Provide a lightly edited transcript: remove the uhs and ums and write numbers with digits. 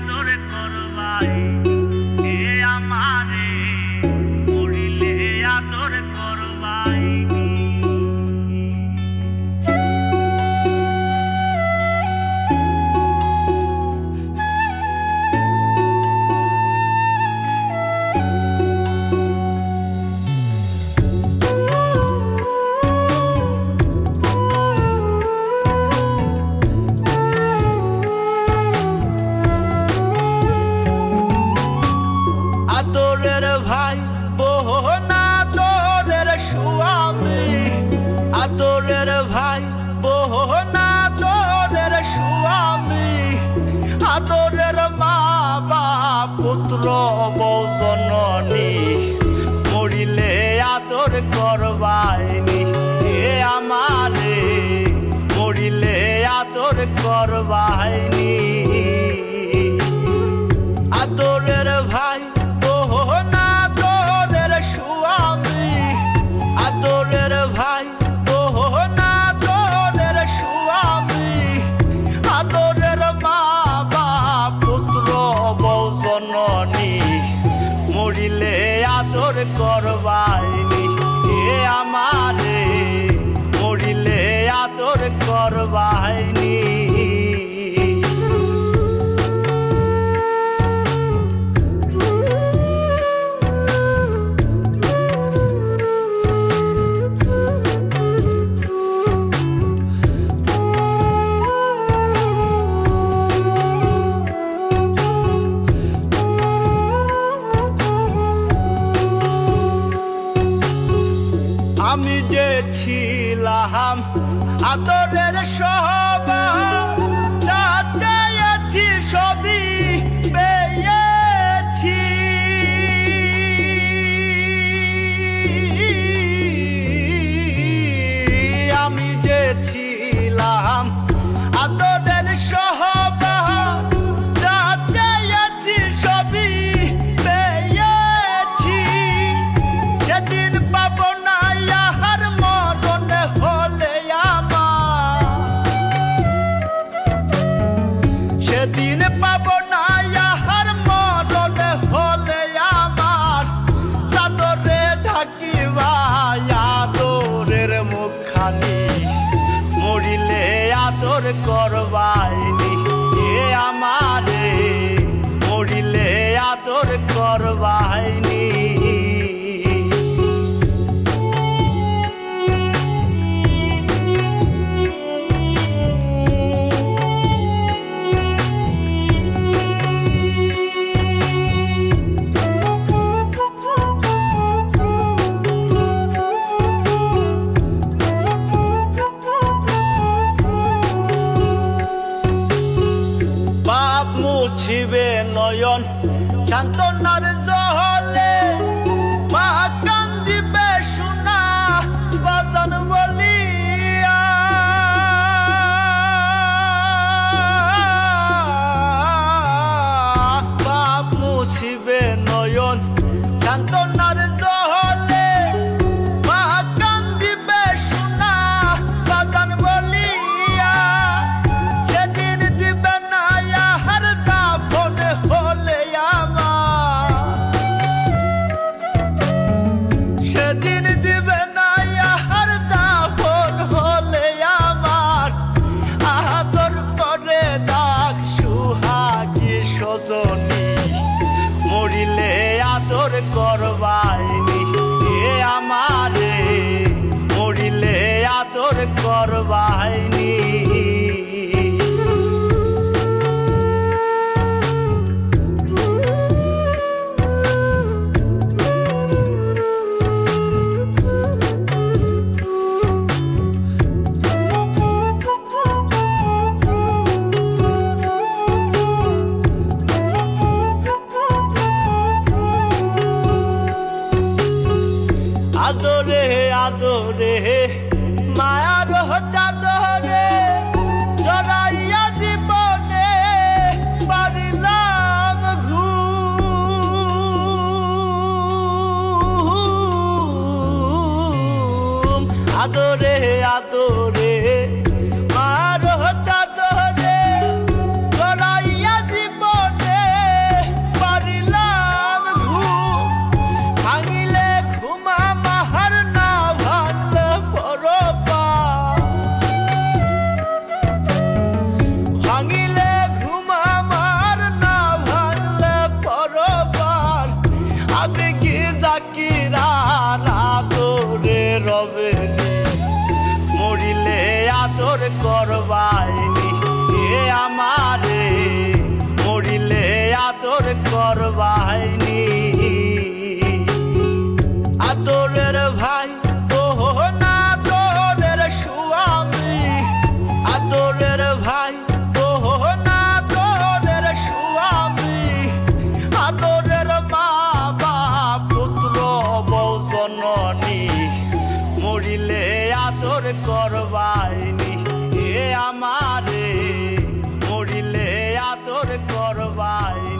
আদর করবাই এ আমারে মরিলে আদর করবাই আদরের ভাই বোন আদরের স্বামী আদরের ভাই বোন আদরের স্বামী আদরের মা বাপ পুত্র বৌ জননী মরিলে আদর করবাইনি এ আমারে মরিলে আদর করবাইনি আদরের ভাই বোন আদরের স্বামী আদরের ভাই বোন আদরের স্বামী আদরের মা বাপ পুত্র বৌ জননী মরিলে আদর করবাইনি এ আমারে মরিলে আদর করবাইনি আমি যে ছিলাম আদরের সহবাস যা চেয়েছি সবই পেয়েছি আমি যে ছিলাম আদরের সহবাস যা চেয়েছি সবই পেয়েছি যেদিন পাবো না ইহার মরণ হলে আমার সেদিন পাবো না ইহার মরণ হলে আমার চাদরে ঢাকিবা আদরের মুখখানি মরিলে আদর করবাইনি এ আমারে মরিলে আদর করবাইনি পাপ মুছিবে নয়ন সান্তনার জহলে মা কান্দিবে সোনা বাজান বলিয়া পাপ মুছিবে নয়ন সান্তনার জহলে মা কান্দিবে সোনা বাজান বলিয়া সেদিন দিবে না ইহার দাফন হলে আমার সেদিন দিবে না ইহার দাফন হলে আমার আদর করে দাগ সুহাগী সজনী মরিলে আদর করবাইনি এ আমারে মরিলে আদর করবাইনি করবাই